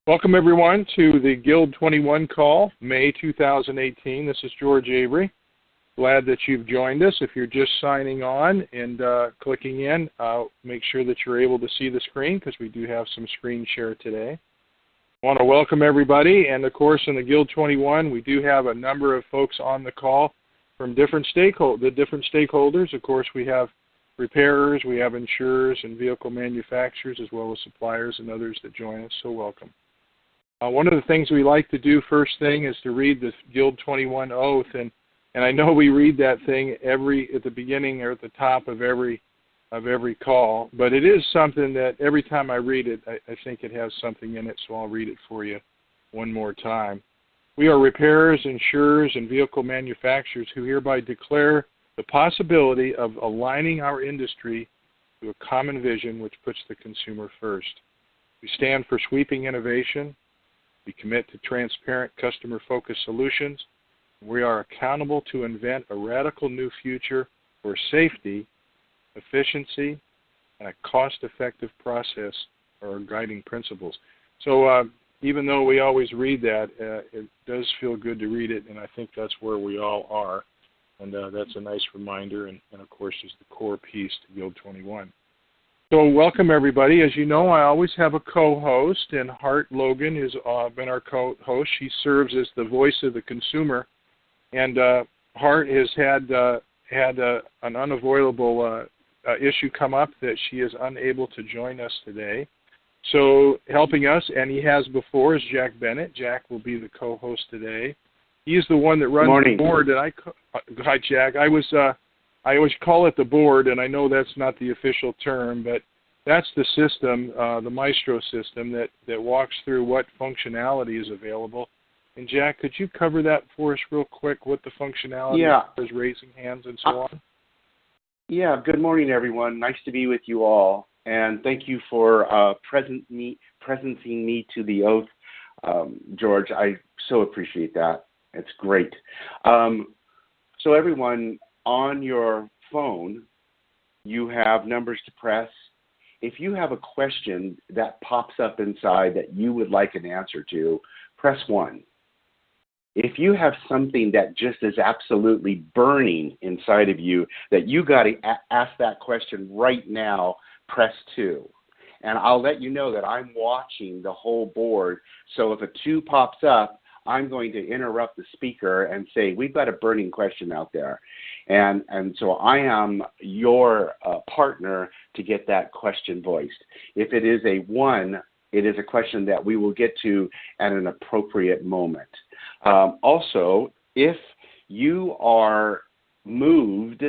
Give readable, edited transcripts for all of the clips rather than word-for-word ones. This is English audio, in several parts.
Welcome, everyone, to the Guild 21 call, May 2018. This is George Avery. Glad that you've joined us. If you're just signing on and clicking in, make sure that you're able to see the screen because we do have some screen share today. I want to welcome everybody, and of course, in the Guild 21, we do have a number of folks on the call from different stakeholders. Of course, we have repairers, we have insurers and vehicle manufacturers, as well as suppliers and others that join us, so welcome. One of the things we like to do first thing is to read the Guild 21 oath, and I know we read that thing at the beginning or at the top of every call, but it is something that every time I read it, I think it has something in it, so I'll read it for you one more time. We are repairers, insurers, and vehicle manufacturers who hereby declare the possibility of aligning our industry to a common vision which puts the consumer first. We stand for sweeping innovation. We commit to transparent, customer-focused solutions. We are accountable to invent a radical new future where safety, efficiency, and a cost-effective process are our guiding principles. So even though we always read that, it does feel good to read it, and I think that's where we all are. And that's a nice reminder, and of course, is the core piece to Guild 21. So welcome, everybody. As you know, I always have a co-host, and Hart Logan has been our co-host. She serves as the voice of the consumer, and Hart has had an unavoidable issue come up that she is unable to join us today. So helping us, and he has before, is Jack Bennett. Jack will be the co-host today. He's the one that runs the board, and hi, Jack. I always call it the board, and I know that's not the official term, but that's the system, the Maestro system, that walks through what functionality is available. And Jack, could you cover that for us real quick, what the functionality is, raising hands and so on? Yeah, good morning, everyone. Nice to be with you all, and thank you for presencing me to the oath, George. I so appreciate that. It's great. So everyone, on your phone, you have numbers to press. If you have a question that pops up inside that you would like an answer to, press 1. If you have something that just is absolutely burning inside of you that you got to ask that question right now, press 2. And I'll let you know that I'm watching the whole board, so if a 2 pops up, I'm going to interrupt the speaker and say, we've got a burning question out there. And so I am your partner to get that question voiced. If it is a 1, it is a question that we will get to at an appropriate moment. Also, if you are moved,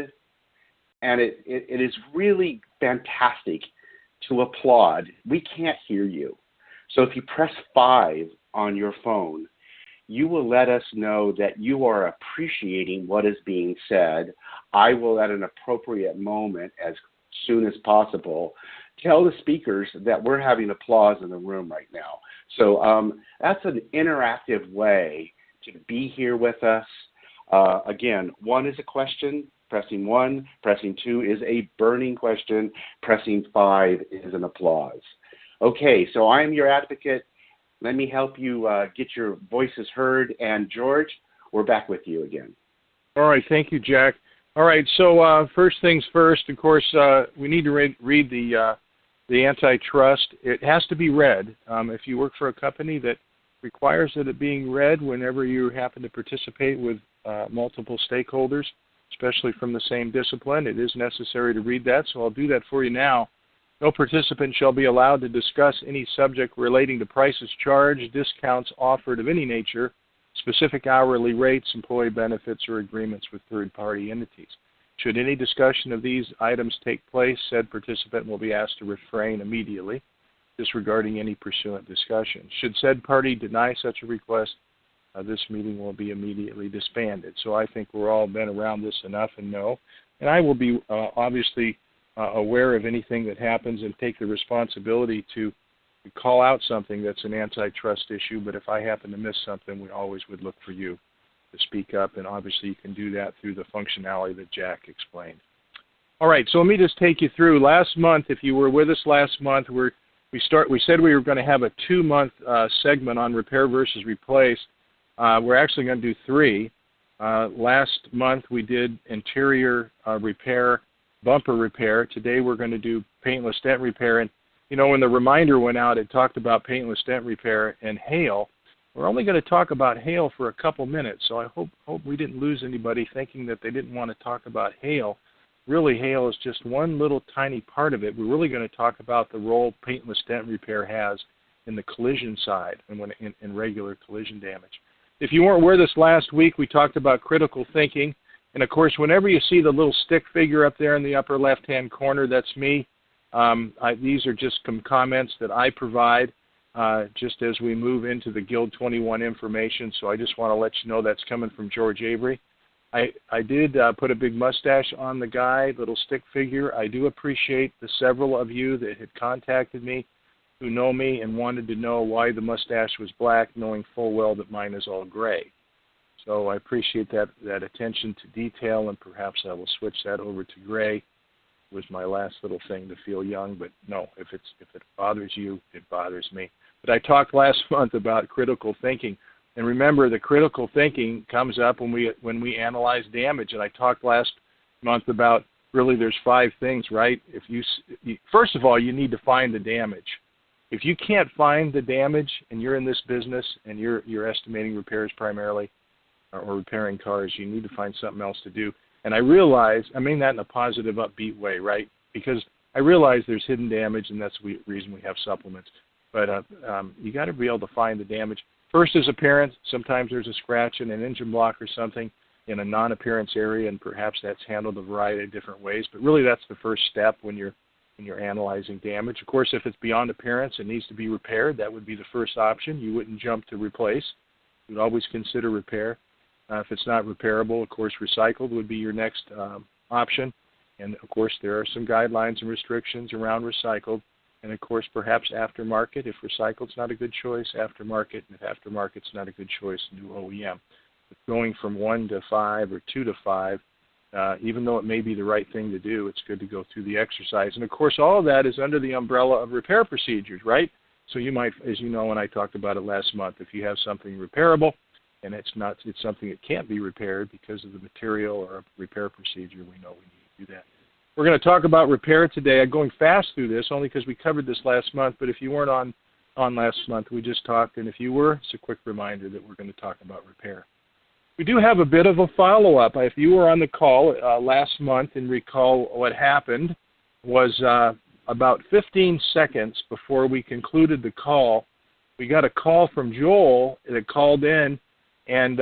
and it is really fantastic to applaud, we can't hear you. So if you press 5 on your phone, you will let us know that you are appreciating what is being said. I will, at an appropriate moment, as soon as possible, tell the speakers that we're having applause in the room right now. So that's an interactive way to be here with us. Again, 1 is a question, pressing 1. Pressing 2 is a burning question. Pressing 5 is an applause. Okay, so I am your advocate. Let me help you get your voices heard. And George, we're back with you again. All right, thank you, Jack. All right, so first things first, of course, we need to read the antitrust. It has to be read. If you work for a company that requires that it being read whenever you happen to participate with multiple stakeholders, especially from the same discipline, it is necessary to read that, so I'll do that for you now. No participant shall be allowed to discuss any subject relating to prices charged, discounts offered of any nature, specific hourly rates, employee benefits, or agreements with third-party entities. Should any discussion of these items take place, said participant will be asked to refrain immediately, disregarding any pursuant discussion. Should said party deny such a request, this meeting will be immediately disbanded. So I think we're all been around this enough and know. And I will be obviously aware of anything that happens and take the responsibility to call out something that's an antitrust issue, but if I happen to miss something, we always would look for you to speak up, and obviously you can do that through the functionality that Jack explained. All right, so let me just take you through. Last month, if you were with us last month, we're we said we were going to have a 2-month segment on repair versus replace. We're actually going to do 3. Last month we did interior repair, bumper repair. Today we're going to do paintless dent repair. And you know, when the reminder went out, it talked about paintless dent repair and hail. We're only going to talk about hail for a couple minutes, so I hope we didn't lose anybody thinking that they didn't want to talk about hail. Really, hail is just one little tiny part of it. We're really going to talk about the role paintless dent repair has in the collision side and in regular collision damage. If you weren't with us last week, we talked about critical thinking. And, of course, whenever you see the little stick figure up there in the upper left-hand corner, that's me. These are just some comments that I provide just as we move into the Guild 21 information. So I just want to let you know that's coming from George Avery. I did put a big mustache on the guy, little stick figure. I do appreciate the several of you that had contacted me who know me and wanted to know why the mustache was black, knowing full well that mine is all gray. So I appreciate that attention to detail, and perhaps I will switch that over to gray. It was my last little thing to feel young, but no, if it bothers you, it bothers me. But I talked last month about critical thinking. And remember, the critical thinking comes up when we analyze damage. And I talked last month about really there's 5 things, right? First of all, you need to find the damage. If you can't find the damage and you're in this business and you're estimating repairs primarily or repairing cars, you need to find something else to do. And I mean that in a positive, upbeat way, right? Because I realize there's hidden damage, and that's the reason we have supplements. But you got to be able to find the damage. First is appearance. Sometimes there's a scratch in an engine block or something in a non-appearance area, and perhaps that's handled a variety of different ways. But really, that's the first step when you're analyzing damage. Of course, if it's beyond appearance and needs to be repaired, that would be the first option. You wouldn't jump to replace. You'd always consider repair. If it's not repairable, of course, recycled would be your next option. And, of course, there are some guidelines and restrictions around recycled. And, of course, perhaps aftermarket. If recycled's not a good choice, aftermarket. And if aftermarket's not a good choice, new OEM. But going from 1 to 5 or 2 to 5, even though it may be the right thing to do, it's good to go through the exercise. And, of course, all of that is under the umbrella of repair procedures, right? So you might, as you know, and I talked about it last month, if you have something repairable and it's something that can't be repaired because of the material or a repair procedure, we know we need to do that. We're going to talk about repair today. I'm going fast through this only because we covered this last month, but if you weren't on last month, we just talked, and if you were, it's a quick reminder that we're going to talk about repair. We do have a bit of a follow-up. If you were on the call last month and recall what happened was about 15 seconds before we concluded the call, we got a call from Joel that called in, and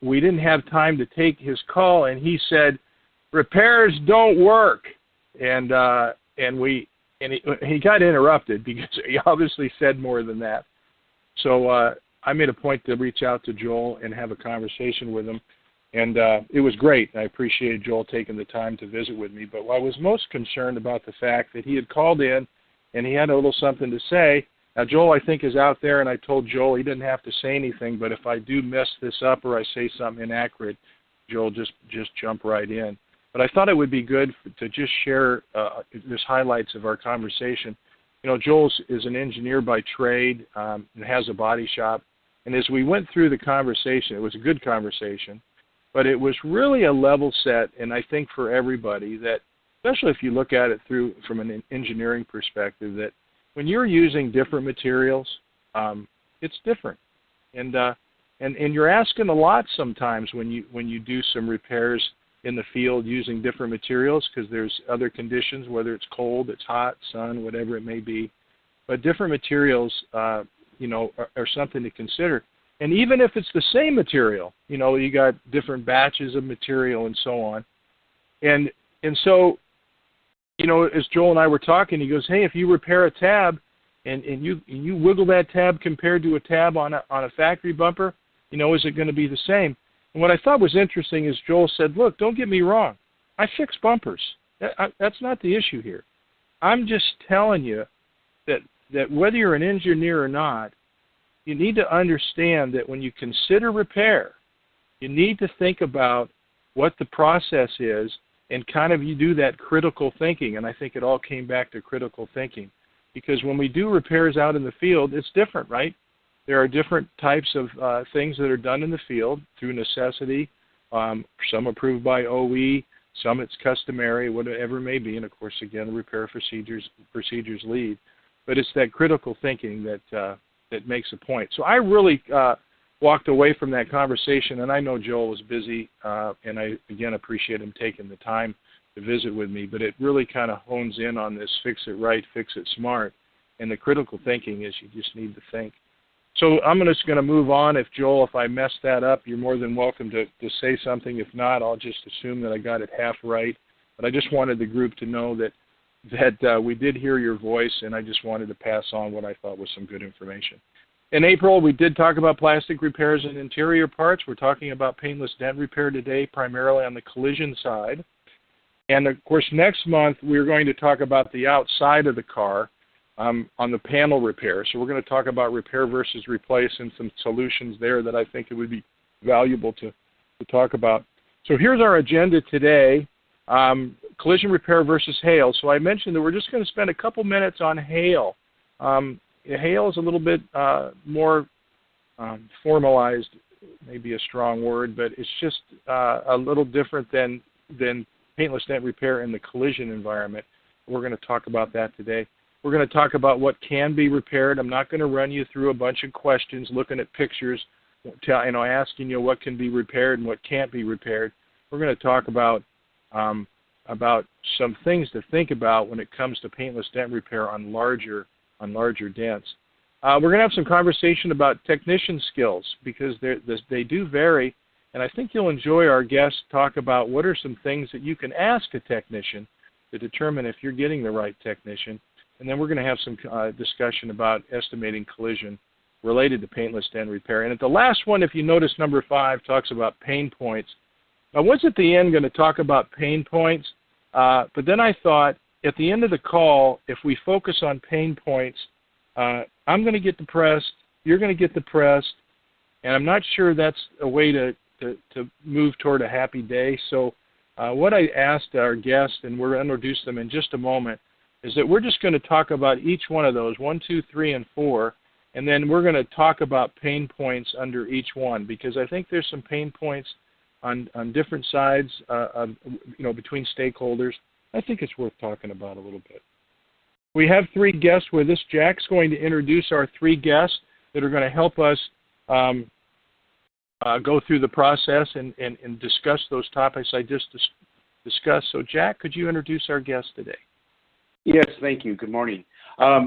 we didn't have time to take his call, and he said, repairs don't work, and he got interrupted because he obviously said more than that. So I made a point to reach out to Joel and have a conversation with him, and it was great. I appreciated Joel taking the time to visit with me. But I was most concerned about the fact that he had called in and he had a little something to say. Now, Joel, I think, is out there, and I told Joel he didn't have to say anything, but if I do mess this up or I say something inaccurate, Joel, just jump right in. But I thought it would be good to just share just highlights of our conversation. You know, Joel is an engineer by trade and has a body shop. And as we went through the conversation, it was a good conversation, but it was really a level set, and I think for everybody that, especially if you look at it from an engineering perspective, that when you're using different materials, it's different. And you're asking a lot sometimes when you do some repairs in the field using different materials because there's other conditions, whether it's cold, it's hot, sun, whatever it may be. But different materials, are something to consider. And even if it's the same material, you got different batches of material and so on. And so, as Joel and I were talking, he goes, hey, if you repair a tab and you wiggle that tab compared to a tab on a factory bumper, is it going to be the same? And what I thought was interesting is Joel said, look, don't get me wrong. I fix bumpers. That's not the issue here. I'm just telling you that whether you're an engineer or not, you need to understand that when you consider repair, you need to think about what the process is and kind of you do that critical thinking. And I think it all came back to critical thinking. because when we do repairs out in the field, it's different, right? There are different types of things that are done in the field through necessity, some approved by OE, some it's customary, whatever it may be, and of course, again, the repair procedures lead. But it's that critical thinking that makes a point. So I really walked away from that conversation, and I know Joel was busy, and I, again, appreciate him taking the time to visit with me, but it really kind of hones in on this fix it right, fix it smart, and the critical thinking is you just need to think. So I'm just going to move on. If I messed that up, you're more than welcome to say something. If not, I'll just assume that I got it half right. But I just wanted the group to know that we did hear your voice, and I just wanted to pass on what I thought was some good information. In April, we did talk about plastic repairs and interior parts. We're talking about paintless dent repair today, primarily on the collision side. And, of course, next month, we're going to talk about the outside of the car on the panel repair. So we're going to talk about repair versus replace and some solutions there that I think it would be valuable to talk about. So here's our agenda today, collision repair versus hail. So I mentioned that we're just going to spend a couple minutes on hail. Hail is a little bit more formalized, maybe a strong word, but it's just a little different than paintless dent repair in the collision environment. We're going to talk about that today. We're going to talk about what can be repaired. I'm not going to run you through a bunch of questions, looking at pictures, asking you what can be repaired and what can't be repaired. We're going to talk about some things to think about when it comes to paintless dent repair on larger dents. We're going to have some conversation about technician skills because they do vary, and I think you'll enjoy our guests talk about what are some things that you can ask a technician to determine if you're getting the right technician. And then we're going to have some discussion about estimating collision related to paintless dent repair. And at the last one, if you notice, number 5 talks about pain points. I was at the end going to talk about pain points, but then I thought at the end of the call, if we focus on pain points, I'm going to get depressed, you're going to get depressed, and I'm not sure that's a way to move toward a happy day. So what I asked our guests, and we're going to introduce them in just a moment, is that we're just going to talk about each one of those, 1, 2, 3, and 4, and then we're going to talk about pain points under each one, because I think there's some pain points on different sides, between stakeholders. I think it's worth talking about a little bit. We have 3 guests with us. Jack's going to introduce our 3 guests that are going to help us go through the process and discuss those topics I just discussed. So, Jack, could you introduce our guests today? Yes, thank you. Good morning.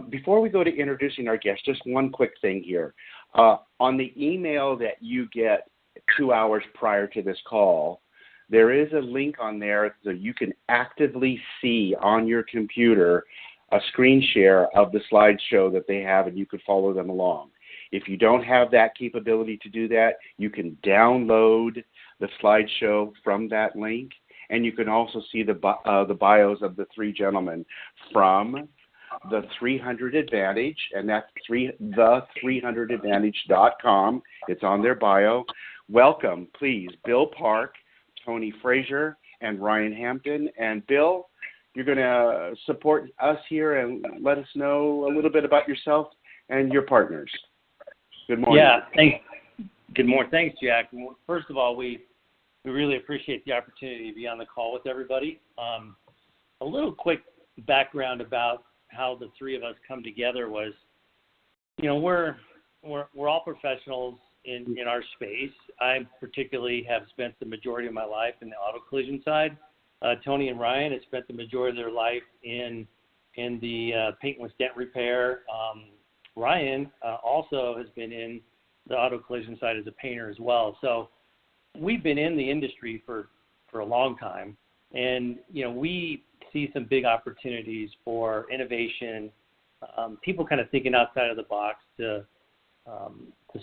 Before we go to introducing our guest, just one quick thing here. On the email that you get 2 hours prior to this call, there is a link on there so you can actively see on your computer a screen share of the slideshow that they have, and you could follow them along. If you don't have that capability to do that, you can download the slideshow from that link. And you can also see the bios of the 3 gentlemen from the 300 Advantage, and that's the300advantage.com. It's on their bio. Welcome, please, Bill Park, Tony Frazier, and Ryan Hampton. And Bill, you're going to support us here and let us know a little bit about yourself and your partners. Good morning. Yeah, thanks. Good morning. Thanks, Jack. First of all, we really appreciate the opportunity to be on the call with everybody. A little quick background about how the 3 of us come together was, we're all professionals in our space. I particularly have spent the majority of my life in the auto collision side. Tony and Ryan have spent the majority of their life in the paintless dent repair. Ryan also has been in the auto collision side as a painter as well. So we've been in the industry for a long time, and we see some big opportunities for innovation, people kind of thinking outside of the box to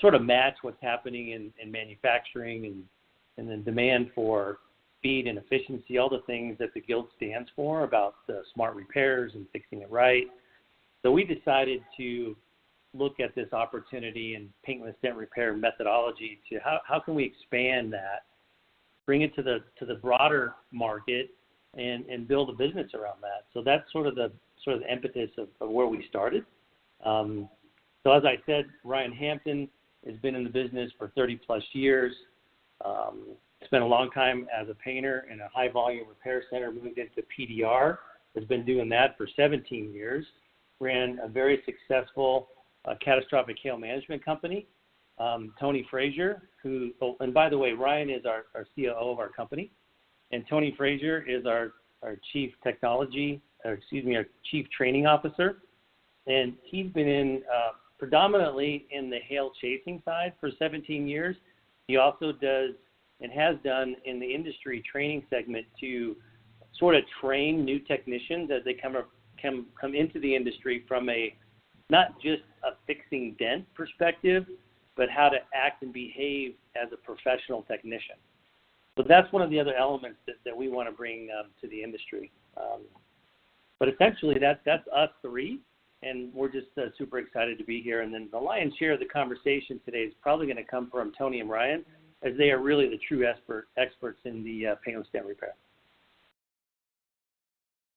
sort of match what's happening in manufacturing and the demand for speed and efficiency, all the things that the Guild stands for about smart repairs and fixing it right. So we decided to look at this opportunity in paintless dent repair methodology to how can we expand that, bring it to the broader market, and build a business around that. So that's sort of the sort of the impetus of where we started. So as I said, Ryan Hampton has been in the business for 30 plus years. Spent a long time as a painter in a high volume repair center, moved into PDR, has been doing that for 17 years. Ran a very successful catastrophic hail management company. Tony Frazier, and by the way, Ryan is our COO of our company, and Tony Frazier is our chief chief training officer. And he's been in predominantly in the hail chasing side for 17 years. He also does and has done in the industry training segment to sort of train new technicians as they come into the industry from a not just a fixing dent perspective, but how to act and behave as a professional technician. So that's one of the other elements that we want to bring to the industry. But essentially, that's us three, and we're just super excited to be here. And then the lion's share of the conversation today is probably going to come from Tony and Ryan, as they are really the true experts in the paintless dent repair.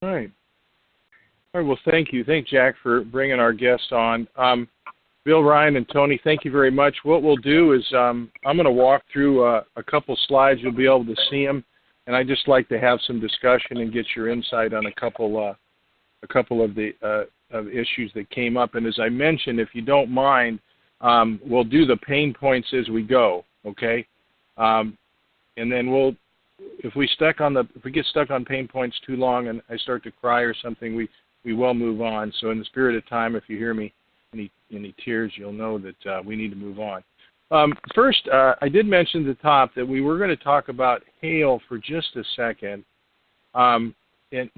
All right. All right, well, thank you. Thank Jack for bringing our guests on. Bill, Ryan, and Tony, thank you very much. What we'll do is I'm going to walk through a couple slides. You'll be able to see them, and I'd just like to have some discussion and get your insight on a couple of the issues that came up. And as I mentioned, if you don't mind, we'll do the pain points as we go, okay? And then if we get stuck on pain points too long and I start to cry or something, we will move on. So in the spirit of time, if you hear me any tears, you'll know that we need to move on. First, I did mention at the top that we were going to talk about hail for just a second, and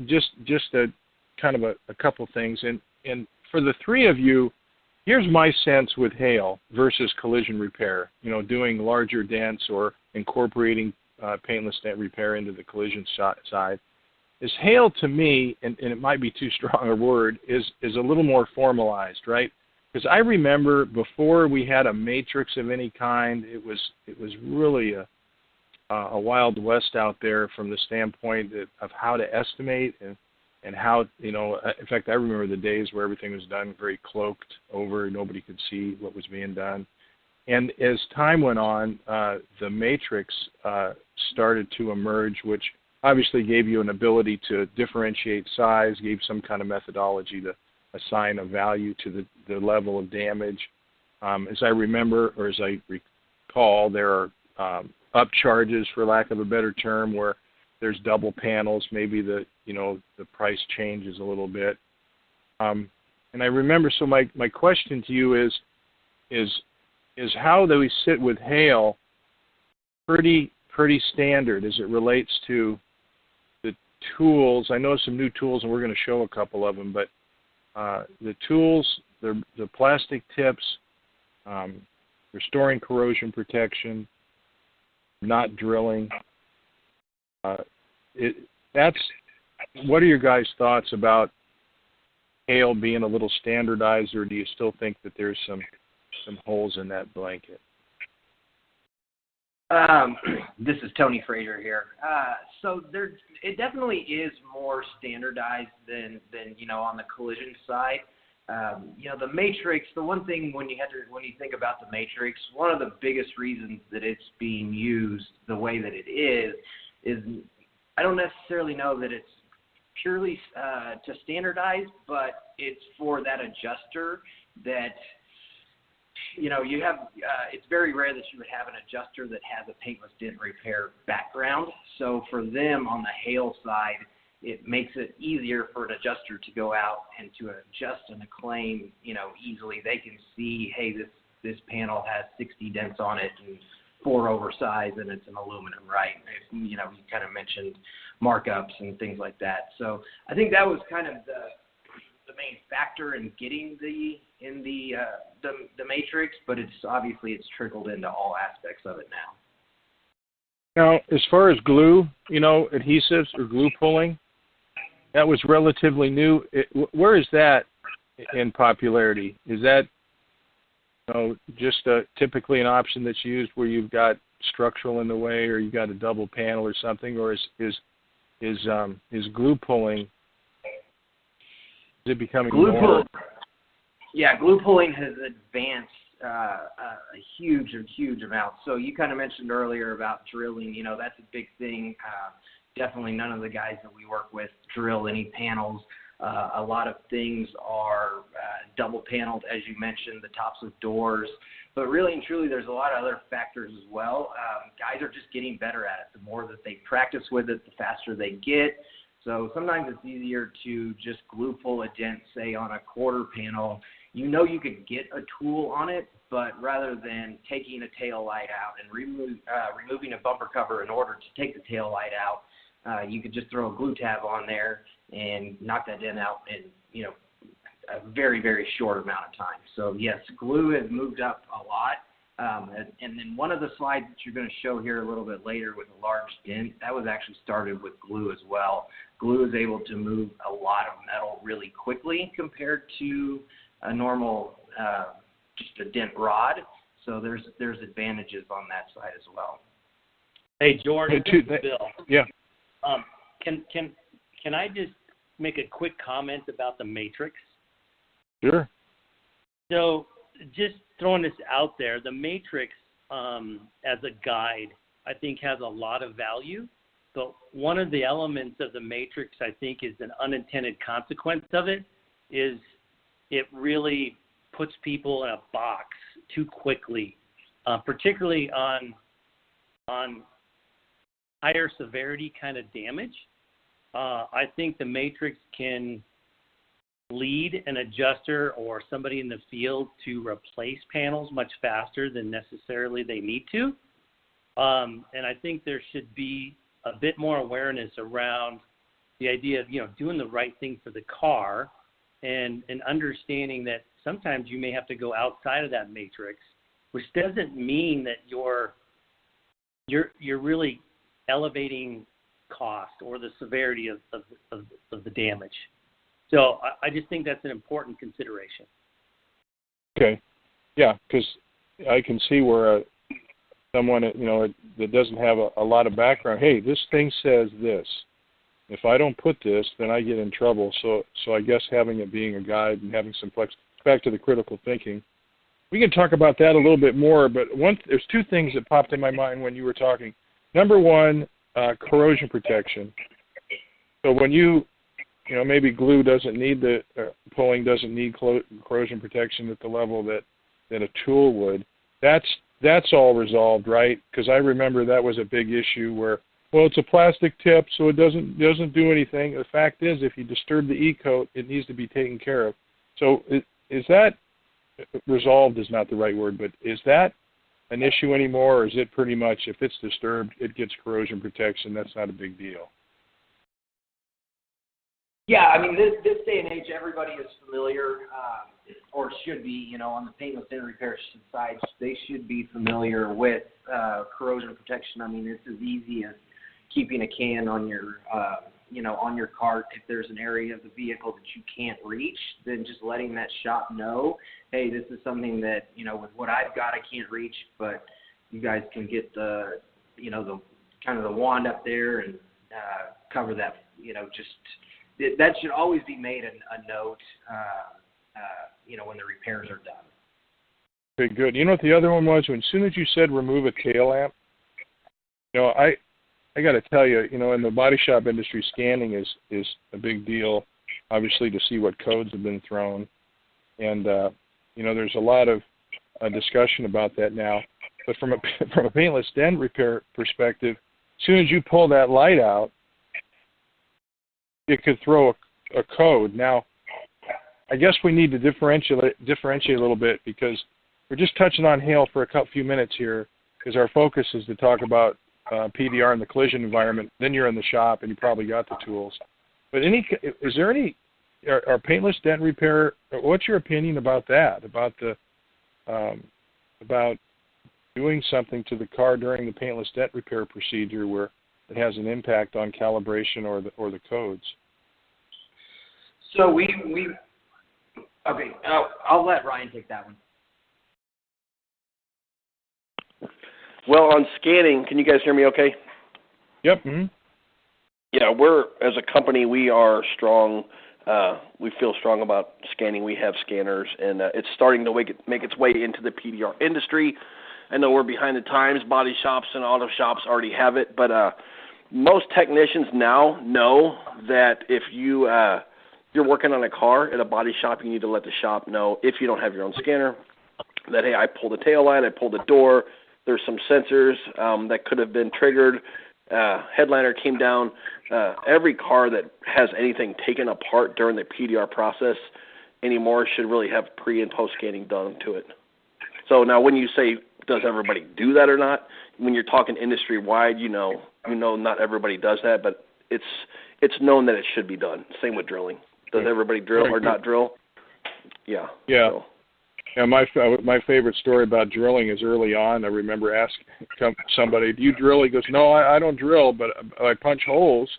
just a kind of a couple things. And for the three of you, here's my sense with hail versus collision repair, doing larger dents or incorporating paintless dent repair into the collision side. Is hail to me, and it might be too strong a word, is a little more formalized, right? Because I remember before we had a matrix of any kind, it was really a wild west out there from the standpoint of how to estimate and how, in fact, I remember the days where everything was done very cloaked over, nobody could see what was being done. And as time went on, the matrix started to emerge, which obviously gave you an ability to differentiate size, gave some kind of methodology to assign a value to the level of damage. As I remember, or as I recall, there are upcharges, for lack of a better term, where there's double panels. Maybe the price changes a little bit. And I remember. So my question to you is how do we sit with hail? Pretty standard as it relates to the tools. I know some new tools, and we're going to show a couple of them, but the tools, the plastic tips, restoring corrosion protection, not drilling. What are your guys' thoughts about hail being a little standardized, or do you still think that there's some holes in that blanket? This is Tony Frazier here. So it definitely is more standardized than on the collision side. The matrix. The one thing when you think about the matrix, one of the biggest reasons that it's being used the way that it is I don't necessarily know that it's purely to standardize, but it's for that adjuster that. You have. It's very rare that you would have an adjuster that has a paintless dent repair background. So for them on the hail side, it makes it easier for an adjuster to go out and to adjust in a claim. Easily they can see, hey, this panel has 60 dents on it and 4 oversized, and it's an aluminum, right? You kind of mentioned markups and things like that. So I think that was kind of the main factor in getting the matrix, but it's trickled into all aspects of it now. Now, as far as glue, adhesives or glue pulling, that was relatively new. Where is that in popularity? Is that just typically an option that's used where you've got structural in the way, or you've got a double panel or something, or is glue pulling? Is it becoming glue more? glue pulling has advanced a huge amount. So you kind of mentioned earlier about drilling. That's a big thing. Definitely none of the guys that we work with drill any panels. A lot of things are double paneled, as you mentioned, the tops of doors. But really and truly, there's a lot of other factors as well. Guys are just getting better at it. The more that they practice with it, the faster they get. So sometimes it's easier to just glue pull a dent, say, on a quarter panel. You could get a tool on it, but rather than taking a tail light out and removing a bumper cover in order to take the tail light out, you could just throw a glue tab on there and knock that dent out in a very, very short amount of time. So yes, glue has moved up a lot. And then one of the slides that you're going to show here a little bit later with a large dent, that was actually started with glue as well. Glue is able to move a lot of metal really quickly compared to a normal just a dent rod. So there's advantages on that side as well. Hey, George, this is Bill. Yeah. Can I just make a quick comment about the matrix? Sure. So just throwing this out there, the matrix as a guide, I think, has a lot of value. But one of the elements of the matrix, I think, is an unintended consequence of it, is it really puts people in a box too quickly, particularly on higher severity kind of damage. I think the matrix can lead an adjuster or somebody in the field to replace panels much faster than necessarily they need to. And I think there should be a bit more awareness around the idea of, doing the right thing for the car and understanding that sometimes you may have to go outside of that matrix, which doesn't mean that you're really elevating cost or the severity of the damage. So I just think that's an important consideration. Okay. Yeah, because I can see where someone, that doesn't have a lot of background, hey, this thing says this. If I don't put this, then I get in trouble. So I guess having it being a guide and having some flex, back to the critical thinking, we can talk about that a little bit more, but there's two things that popped in my mind when you were talking. Number one, corrosion protection. So when maybe glue doesn't need pulling doesn't need corrosion protection at the level that a tool would, that's all resolved, right? Because I remember that was a big issue where, well, it's a plastic tip, so it doesn't do anything. The fact is, if you disturb the E-coat, it needs to be taken care of. So is that resolved is not the right word, but is that an issue anymore, or is it pretty much if it's disturbed, it gets corrosion protection, that's not a big deal? Yeah, I mean, this day and age, everybody is familiar, or should be, on the paintless dent repair side, they should be familiar with corrosion protection. I mean, it's as easy as keeping a can on your, on your cart. If there's an area of the vehicle that you can't reach, then just letting that shop know, hey, this is something that, with what I've got, I can't reach, but you guys can get the, the kind of the wand up there and cover that, that should always be made a note, when the repairs are done. Okay, good. You know what the other one was? As soon as you said remove a tail lamp, I got to tell you, in the body shop industry, scanning is a big deal, obviously, to see what codes have been thrown. And, there's a lot of discussion about that now. But from a paintless dent repair perspective, as soon as you pull that light out, it could throw a code. Now, I guess we need to differentiate a little bit because we're just touching on hail for a few minutes here because our focus is to talk about PDR in the collision environment. Then you're in the shop and you probably got the tools. But is there any are paintless dent repair? What's your opinion about that? About doing something to the car during the paintless dent repair procedure where it has an impact on calibration or the codes? So okay, I'll let Ryan take that one. Well, on scanning, can you guys hear me okay? Yep. Mm-hmm. Yeah, as a company, we are strong we feel strong about scanning. We have scanners, and it's starting to make its way into the PDR industry. I know we're behind the times. Body shops and auto shops already have it, but most technicians now know that if you're working on a car at a body shop, you need to let the shop know, if you don't have your own scanner, that, hey, I pulled the tail light, I pulled the door, there's some sensors that could have been triggered, headliner came down. Every car that has anything taken apart during the PDR process anymore should really have pre- and post-scanning done to it. So now when you say, does everybody do that or not, when you're talking industry-wide, you know not everybody does that, but it's known that it should be done. Same with drilling. Does everybody drill or not drill? Yeah. Yeah. So. Yeah, my favorite story about drilling is early on. I remember asking somebody, "Do you drill?" He goes, "No, I don't drill, but I punch holes."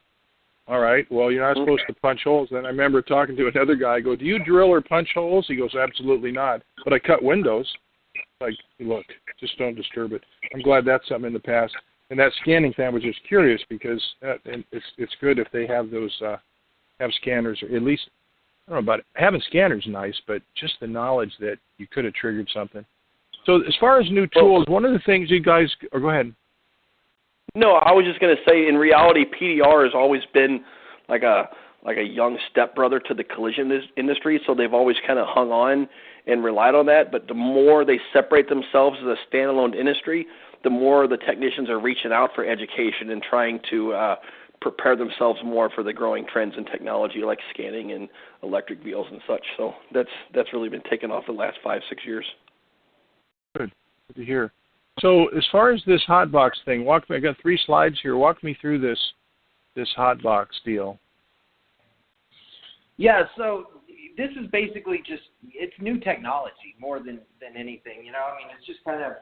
All right. Well, you're not supposed to punch holes. Then I remember talking to another guy. I go, "Do you drill or punch holes?" He goes, "Absolutely not. But I cut windows." Like, look, just don't disturb it. I'm glad that's something in the past. And that scanning thing, I was just curious because it's good if they have those have scanners, or at least, I don't know about it. Having scanners is nice, but just the knowledge that you could have triggered something. So as far as new tools, one of the things you guys, or go ahead. No, I was just going to say, in reality, PDR has always been like a young stepbrother to the collision industry, so they've always kind of hung on and relied on that. But the more they separate themselves as a standalone industry, the more the technicians are reaching out for education and trying to prepare themselves more for the growing trends in technology like scanning and electric wheels and such. So that's really been taken off the last 5-6 years. Good to hear. So as far as this hot box thing, walk me. I got 3 slides here. Walk me through this hot box deal. Yeah, so this is basically just, it's new technology more than anything. You know, I mean, it's just kind of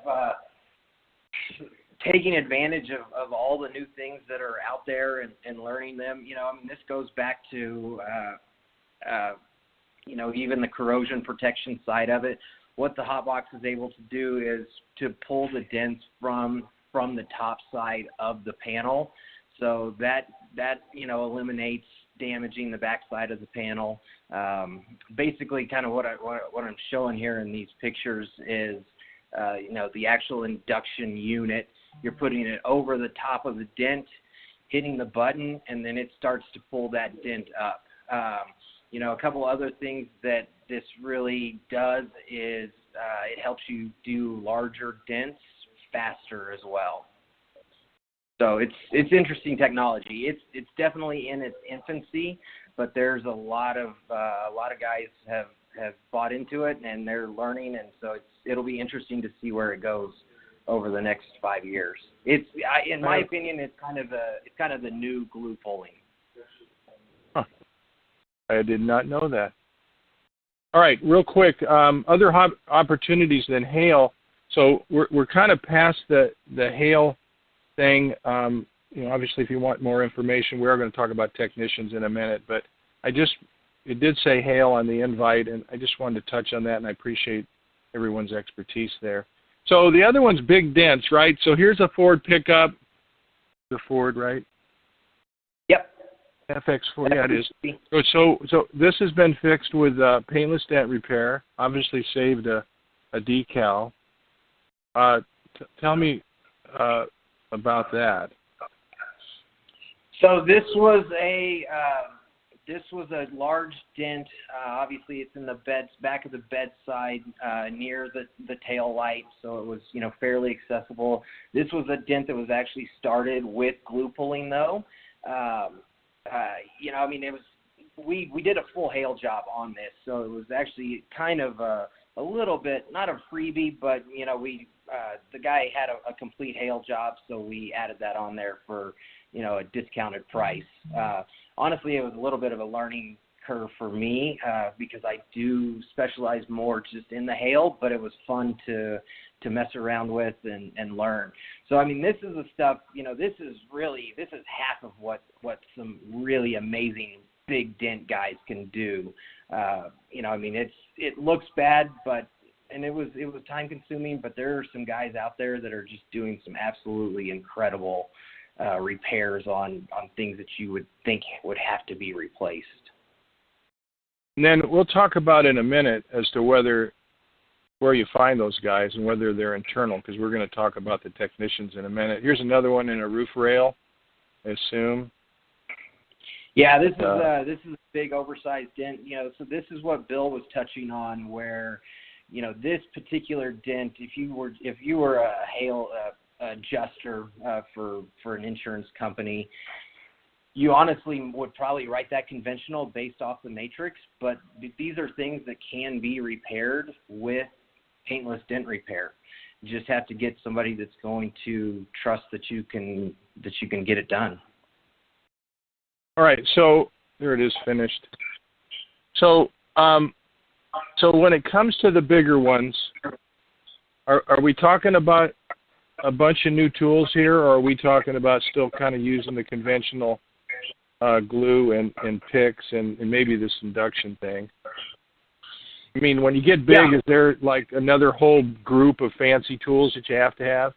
taking advantage of all the new things that are out there and learning them. You know, I mean, this goes back to, you know, even the corrosion protection side of it. What the hot box is able to do is to pull the dents from the top side of the panel. So that you know, eliminates damaging the back side of the panel. Basically, kind of what I'm showing here in these pictures is, you know, the actual induction unit. You're putting it over the top of the dent, hitting the button, and then it starts to pull that dent up. You know, a couple other things that this really does is it helps you do larger dents faster as well. So it's interesting technology. It's definitely in its infancy, but there's a lot of guys have bought into it and they're learning, and so it'll be interesting to see where it goes over the next 5 years. In my opinion, it's kind of the new glue pulling. Huh. I did not know that. All right, real quick, other opportunities than hail. So we're kind of past the hail thing. You know, obviously, if you want more information, we are going to talk about technicians in a minute. But it did say hail on the invite, and I just wanted to touch on that, and I appreciate everyone's expertise there. So the other one's big dents, right? So here's a Ford pickup. The Ford, right? Yep. FX4, yeah, it is. So this has been fixed with paintless dent repair. Obviously saved a decal. Tell me about that. So this was a large dent. Obviously, it's in the back of the bedside near the tail light, so it was, you know, fairly accessible. This was a dent that was actually started with glue pulling, though. You know, I mean, it was we did a full hail job on this, so it was actually kind of a little bit, not a freebie, but, you know, the guy had a complete hail job, so we added that on there for, you know, a discounted price. Honestly, it was a little bit of a learning curve for me because I do specialize more just in the hail, but it was fun to mess around with and learn. So, I mean, this is the stuff, you know, this is half of what some really amazing big dent guys can do. You know, I mean, it looks bad, and it was time consuming, but there are some guys out there that are just doing some absolutely incredible repairs on things that you would think would have to be replaced. And then we'll talk about in a minute as to where you find those guys and whether they're internal, because we're going to talk about the technicians in a minute. Here's another one in a roof rail, I assume. Yeah, this is a big oversized dent. So this is what Bill was touching on, where, this particular dent, if you were a hail adjuster for an insurance company, you honestly would probably write that conventional based off the matrix, but these are things that can be repaired with paintless dent repair. You just have to get somebody that's going to trust that you can get it done. All right, so there it is, finished. So when it comes to the bigger ones, are we talking about a bunch of new tools here, or are we talking about still kind of using the conventional glue and picks and maybe this induction thing? I mean, when you get big, Is there like another whole group of fancy tools that you have to have?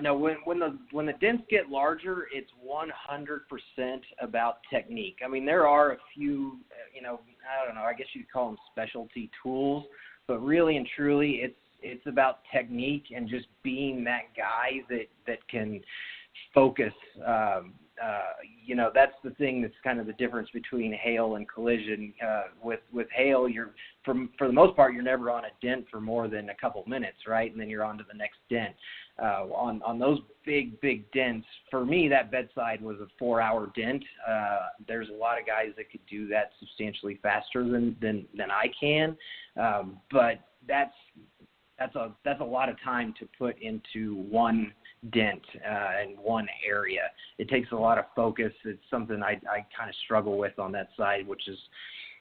No, when the dents get larger, it's 100% about technique. I mean, there are a few, I don't know, I guess you'd call them specialty tools, but really and truly, it's about technique and just being that guy that can focus. That's the thing that's kind of the difference between hail and collision. With hail, for the most part, you're never on a dent for more than a couple minutes, right? And then you're on to the next dent. On those big dents, for me, that bedside was a 4-hour dent. There's a lot of guys that could do that substantially faster than I can, but that's a lot of time to put into one dent in one area. It takes a lot of focus. It's something I kind of struggle with on that side, which is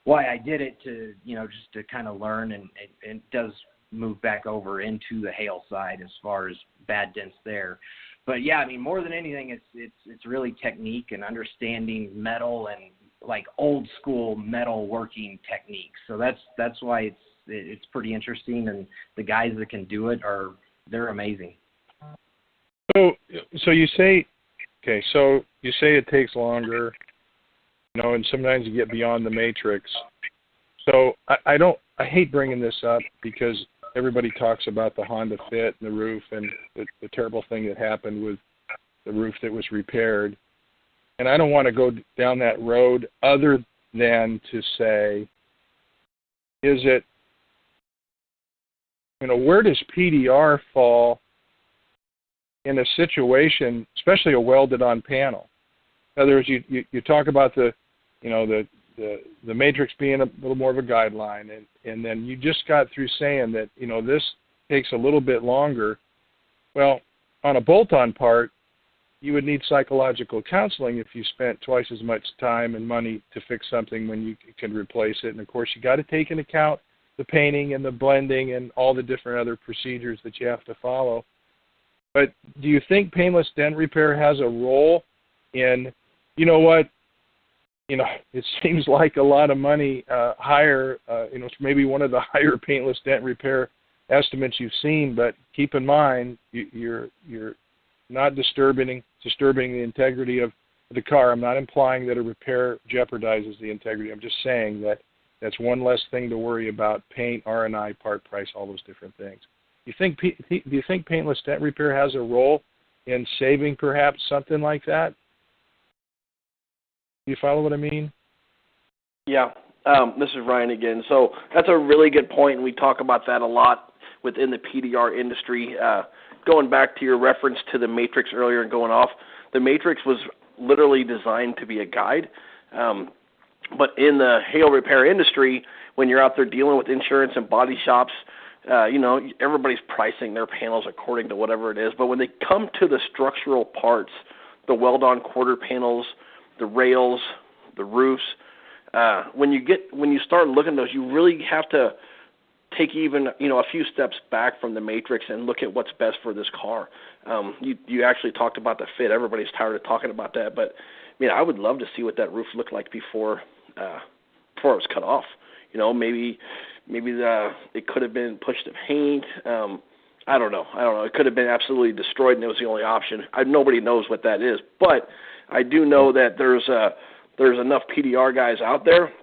why I did it, to just to kind of learn, and it does move back over into the hail side as far as bad dents there. But yeah, I mean, more than anything, it's really technique and understanding metal and like old school metal working techniques. So that's why it's pretty interesting, and the guys that can do it they're amazing. So you say, okay, so you say it takes longer, and sometimes you get beyond the matrix. So I hate bringing this up because everybody talks about the Honda Fit and the roof and the terrible thing that happened with the roof that was repaired. And I don't want to go down that road other than to say, is it, where does PDR fall in a situation, especially a welded-on panel? In other words, you talk about the matrix being a little more of a guideline, and then you just got through saying that this takes a little bit longer. Well, on a bolt-on part, you would need psychological counseling if you spent twice as much time and money to fix something when you can replace it. And of course, you got to take into account the painting and the blending and all the different other procedures that you have to follow. But do you think painless dent repair has a role in, it seems like a lot of money higher, it's maybe one of the higher painless dent repair estimates you've seen, but keep in mind, you're not disturbing the integrity of the car. I'm not implying that a repair jeopardizes the integrity. I'm just saying that that's one less thing to worry about: paint, R&I, part price, all those different things. Do you think paintless dent repair has a role in saving perhaps something like that? Do you follow what I mean? Yeah. This is Ryan again. So that's a really good point, and we talk about that a lot within the PDR industry. Going back to your reference to the matrix earlier and going off, the matrix was literally designed to be a guide. But in the hail repair industry, when you're out there dealing with insurance and body shops, everybody's pricing their panels according to whatever it is. But when they come to the structural parts, the weld-on quarter panels, the rails, the roofs, when you start looking at those, you really have to take even a few steps back from the matrix and look at what's best for this car. You actually talked about the fit. Everybody's tired of talking about that, but I would love to see what that roof looked like before it was cut off. Maybe it could have been pushed to paint. I don't know. It could have been absolutely destroyed, and it was the only option. Nobody knows what that is, but I do know that there's enough PDR guys out there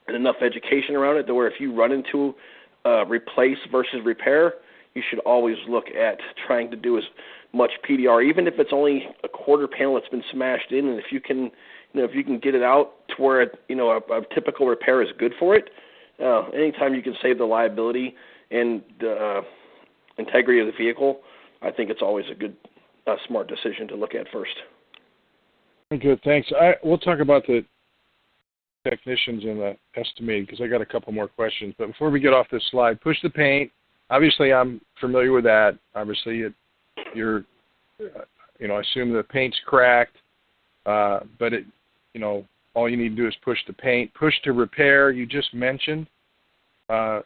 and enough education around it to where if you run into replace versus repair, you should always look at trying to do as much PDR, even if it's only a quarter panel that's been smashed in, and if you can get it out to where a typical repair is good for it. Anytime you can save the liability and the integrity of the vehicle, I think it's always a good, smart decision to look at first. Good, thanks. We'll talk about the technicians and the estimating because I got a couple more questions. But before we get off this slide, push the paint. Obviously, I'm familiar with that. Obviously, you're, I assume the paint's cracked, but all you need to do is push the paint. Push to repair, you just mentioned. So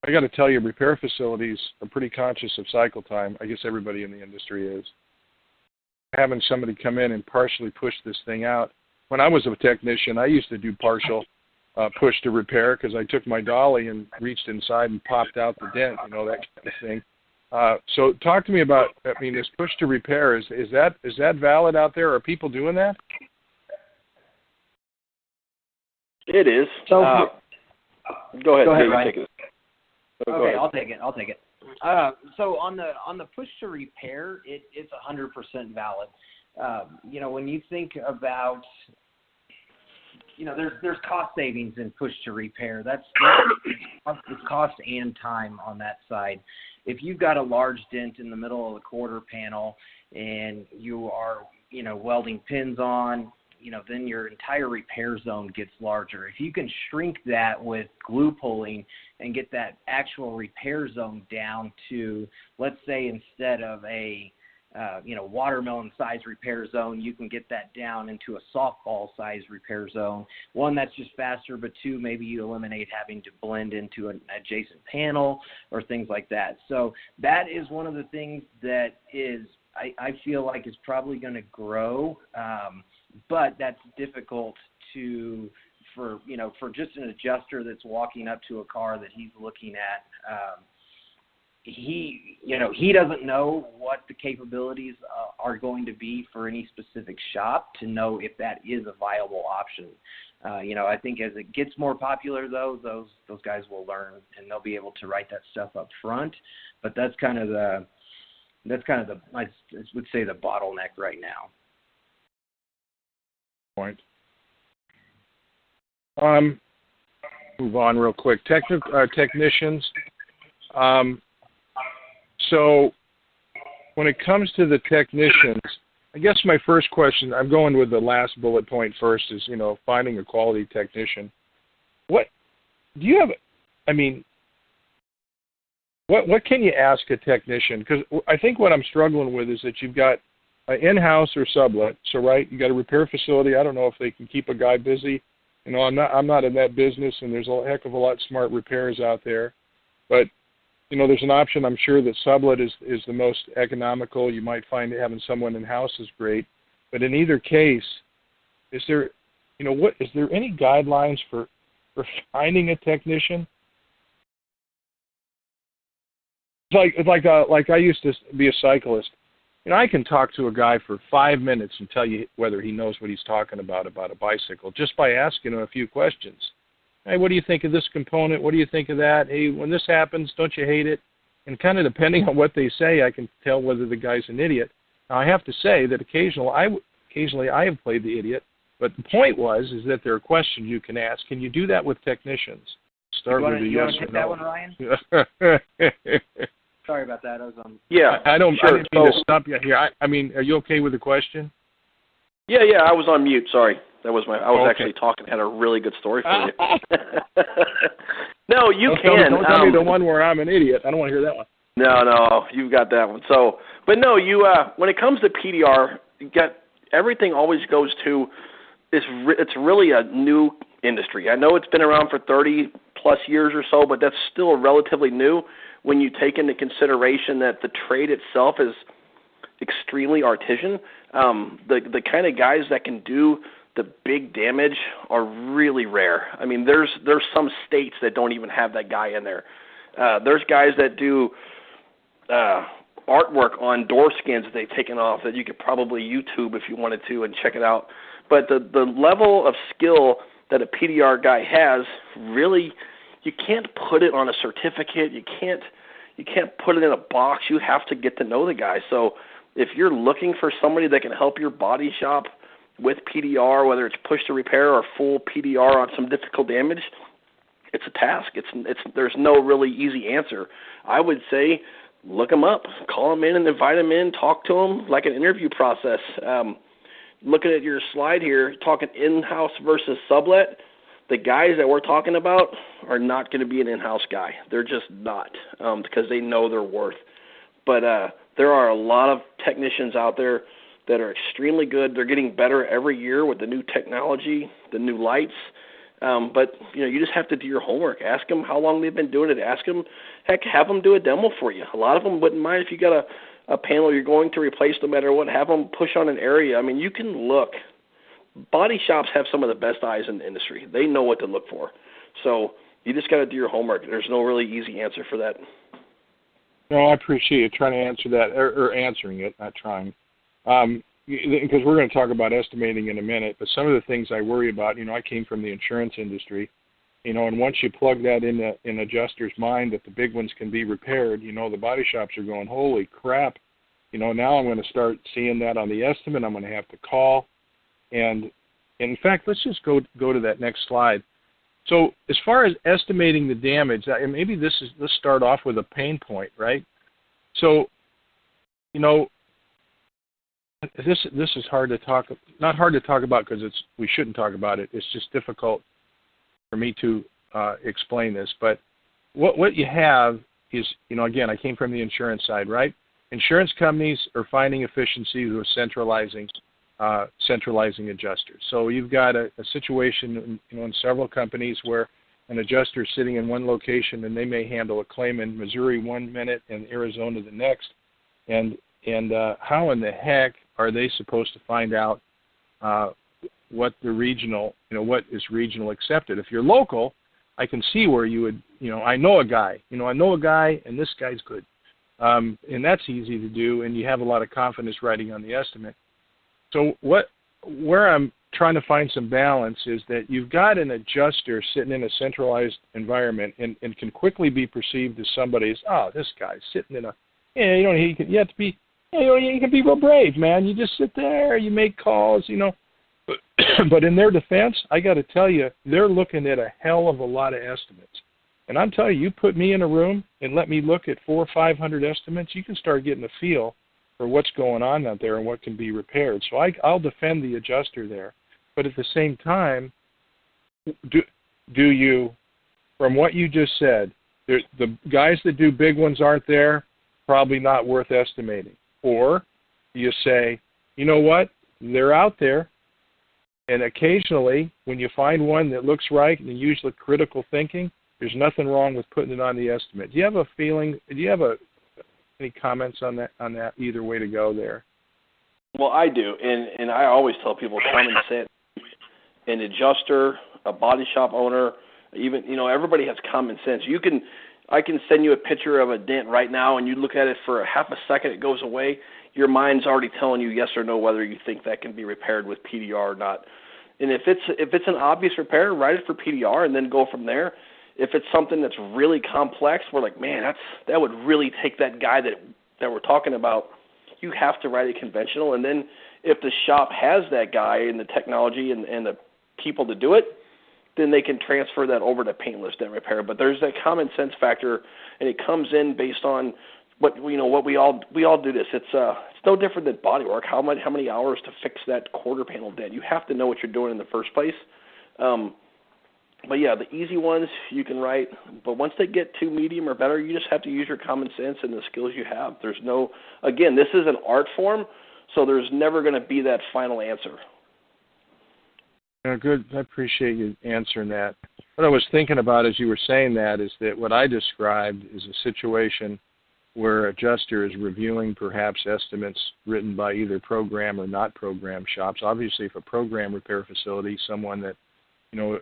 I got to tell you, repair facilities are pretty conscious of cycle time. I guess everybody in the industry is. Having somebody come in and partially push this thing out. When I was a technician, I used to do partial push to repair because I took my dolly and reached inside and popped out the dent, that kind of thing. So talk to me about, this push to repair, is that valid out there? Are people doing that? It is. So go ahead, Ryan. take it. Okay, I'll take it. So on the push to repair, it's 100% valid. When you think about, there's cost savings in push to repair. That's cost and time on that side. If you've got a large dent in the middle of the quarter panel and you are, welding pins on, then your entire repair zone gets larger. If you can shrink that with glue pulling and get that actual repair zone down to, let's say, instead of a watermelon size repair zone, you can get that down into a softball size repair zone. One, that's just faster, but two, maybe you eliminate having to blend into an adjacent panel or things like that. So that is one of the things that is, I feel like is probably going to grow, but that's difficult for just an adjuster that's walking up to a car that he's looking at. He doesn't know what the capabilities are going to be for any specific shop to know if that is a viable option. I think as it gets more popular, though, those guys will learn and they'll be able to write that stuff up front. But that's kind of the I would say the bottleneck right now. Point. Move on real quick. Technicians. So when it comes to the technicians, I guess my first question, I'm going with the last bullet point first, is, finding a quality technician. What do you have, what can you ask a technician? Because I think what I'm struggling with is that you've got in-house or sublet. So, right, you got a repair facility. I don't know if they can keep a guy busy. I'm not in that business, and there's a heck of a lot of smart repairs out there. But there's an option. I'm sure that sublet is the most economical. You might find that having someone in-house is great. But in either case, is there any guidelines for finding a technician? Like I used to be a cyclist. I can talk to a guy for 5 minutes and tell you whether he knows what he's talking about a bicycle just by asking him a few questions. Hey, what do you think of this component? What do you think of that? Hey, when this happens, don't you hate it? And kind of depending on what they say, I can tell whether the guy's an idiot. Now, I have to say that occasionally I have played the idiot, but the point is that there are questions you can ask. Can you do that with technicians? Start with a yes or no. That one, Ryan? Sorry about that. I was on. Yeah, I didn't mean to stop you here. Are you okay with the question? Yeah, I was on mute. Sorry. I was actually talking. Had a really good story for you. No, you can. Don't tell me the one where I'm an idiot. I don't want to hear that one. No, you've got that one. So, but no, you. When it comes to PDR, you got everything always goes to. It's really a new industry. I know it's been around for 30 plus years or so, but that's still relatively new when you take into consideration that the trade itself is extremely artisan. The kind of guys that can do the big damage are really rare. There's some states that don't even have that guy in there. There's guys that do artwork on door skins that they've taken off that you could probably YouTube if you wanted to and check it out. But the level of skill that a PDR guy has, really, you can't put it on a certificate. You can't put it in a box. You have to get to know the guy. So if you're looking for somebody that can help your body shop with PDR, whether it's push to repair or full PDR on some difficult damage, it's a task. There's no really easy answer. I would say look them up, call them in and invite them in, talk to them like an interview process. Looking at your slide here, talking in-house versus sublet, the guys that we're talking about are not going to be an in-house guy. They're just not, because they know their worth. But there are a lot of technicians out there that are extremely good. They're getting better every year with the new technology, the new lights. But you just have to do your homework. Ask them how long they've been doing it. Ask them, heck, have them do a demo for you. A lot of them wouldn't mind if you got a panel you're going to replace no matter what. Have them push on an area. I mean, you can look. Body shops have some of the best eyes in the industry. They know what to look for. So you just got to do your homework. There's no really easy answer for that. No, I appreciate you trying to answer that, or answering it, not trying. Because we're going to talk about estimating in a minute, but some of the things I worry about, I came from the insurance industry, and once you plug that in an adjuster's mind that the big ones can be repaired, the body shops are going, holy crap, now I'm going to start seeing that on the estimate. I'm going to have to call. And in fact, let's just go to that next slide. So as far as estimating the damage, maybe let's start off with a pain point, right? So, this is hard to talk, not hard to talk about because we shouldn't talk about it. It's just difficult for me to explain this. But what you have is, again, I came from the insurance side, right? Insurance companies are finding efficiencies with centralizing adjusters. So you've got a situation in several companies where an adjuster is sitting in one location and they may handle a claim in Missouri 1 minute and Arizona the next. And how in the heck are they supposed to find out what the regional, what is regional accepted? If you're local, I can see where you would, I know a guy, and this guy's good. And that's easy to do, and you have a lot of confidence writing on the estimate. So where I'm trying to find some balance is that you've got an adjuster sitting in a centralized environment and can quickly be perceived as somebody as, this guy's sitting in a, you have to be, you can be real brave, man. You just sit there, you make calls, But in their defense, I got to tell you, they're looking at a hell of a lot of estimates. And I'm telling you put me in a room and let me look at 400 or 500 estimates, you can start getting a feel for what's going on out there and what can be repaired. So I'll defend the adjuster there. But at the same time, do you, from what you just said, the guys that do big ones aren't there, probably not worth estimating. Or you say, you know what, they're out there, and occasionally when you find one that looks right and you use the critical thinking, there's nothing wrong with putting it on the estimate. Do you have a feeling, any comments on that either way to go there? Well, I do, and I always tell people common sense. An adjuster, a body shop owner, even everybody has common sense. I can send you a picture of a dent right now, and you look at it for a half a second, it goes away. Your mind's already telling you yes or no whether you think that can be repaired with PDR or not. And if it's an obvious repair, write it for PDR and then go from there. If it's something that's really complex, we're like, man, that would really take that guy that we're talking about. You have to write it conventional, and then if the shop has that guy and the technology and the people to do it, then they can transfer that over to paintless dent repair. But there's that common sense factor, and it comes in based on what we all do this. It's no different than body work. How many hours to fix that quarter panel dent? You have to know what you're doing in the first place. But yeah, the easy ones you can write, but once they get to medium or better, you just have to use your common sense and the skills you have. Again, this is an art form, so there's never going to be that final answer. Good. I appreciate you answering that. What I was thinking about as you were saying that is that what I described is a situation where adjuster is reviewing perhaps estimates written by either program or not program shops. Obviously, if a program repair facility, someone that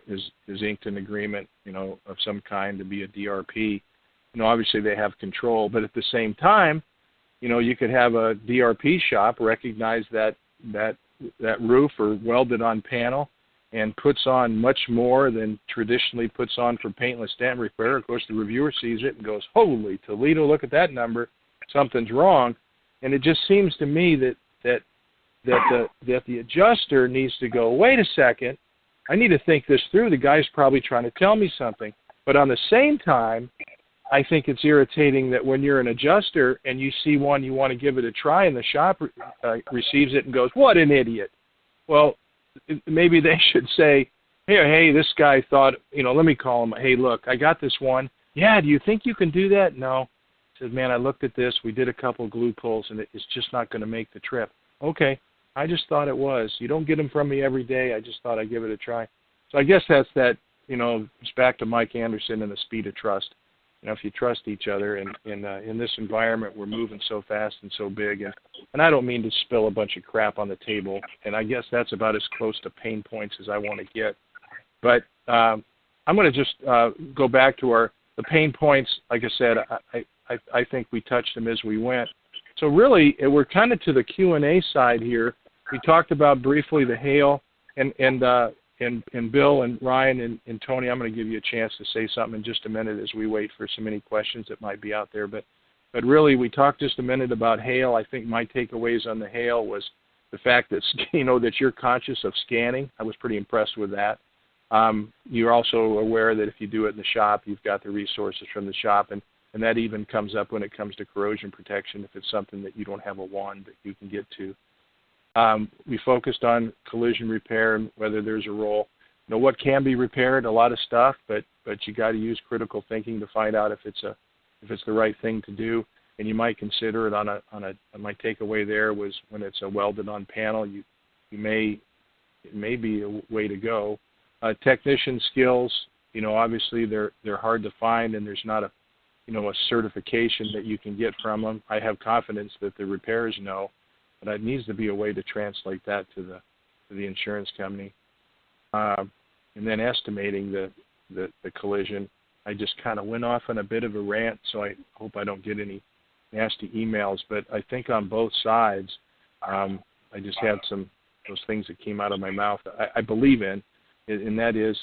is inked an agreement, of some kind to be a DRP, obviously they have control. But at the same time, you could have a DRP shop recognize that that roof or welded on panel and puts on much more than traditionally puts on for paintless dent repair, of course the reviewer sees it and goes, holy Toledo, look at that number, something's wrong. And it just seems to me that the adjuster needs to go, wait a second, I need to think this through. The guy's probably trying to tell me something. But on the same time, I think it's irritating that when you're an adjuster and you see one, you want to give it a try, and the shop receives it and goes, what an idiot. Well, maybe they should say, hey, this guy thought, let me call him. Hey, look, I got this one. Yeah, do you think you can do that? No. He says, man, I looked at this. We did a couple glue pulls, and it's just not going to make the trip. Okay, I just thought it was. You don't get them from me every day. I just thought I'd give it a try. So I guess that's that, it's back to Mike Anderson and the speed of trust. If you trust each other, and in this environment, we're moving so fast and so big, and I don't mean to spill a bunch of crap on the table, and I guess that's about as close to pain points as I want to get. But I'm going to just go back to the pain points. Like I said, I think we touched them as we went. So really, we're kind of to the Q&A side here. We talked about briefly the hail, and Bill and Ryan and Tony, I'm going to give you a chance to say something in just a minute as we wait for so many questions that might be out there. But really, we talked just a minute about hail. I think my takeaways on the hail was the fact that, that you're conscious of scanning. I was pretty impressed with that. You're also aware that if you do it in the shop, you've got the resources from the shop, and that even comes up when it comes to corrosion protection if it's something that you don't have a wand that you can get to. We focused on collision repair and whether there's a role. What can be repaired, a lot of stuff, but you got to use critical thinking to find out if it's the right thing to do. And you might consider it on my takeaway there was when it's a welded on panel, it may be a way to go. Technician skills, obviously they're hard to find, and there's not a certification that you can get from them. I have confidence that the repairers know. But it needs to be a way to translate that to the insurance company. And then estimating the collision. I just kind of went off on a bit of a rant, so I hope I don't get any nasty emails. But I think on both sides, I just had those things that came out of my mouth I believe in, and that is